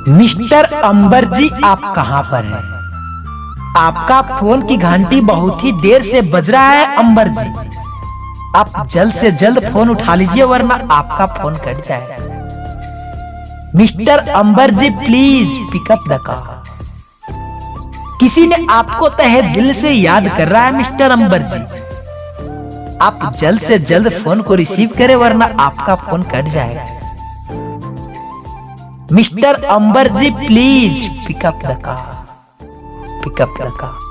Mister Ambar जी, आप कहाँ पर हैं? आपका फोन की घंटी बहुत ही देर से बज रहा है अंबर जी। आप जल्द से जल्द फोन उठा लीजिए वरना आपका फोन कट जाएगा। Mister Ambar ji please pick up the call. किसी ने आपको तहे दिल से याद कर रहा है मिस्टर अंबर जी। आप जल्द से जल्द फोन को रिसीव करें वरना आपका फोन कट जाएगा। Mister Ambar ji please pick up the call, pick up the call.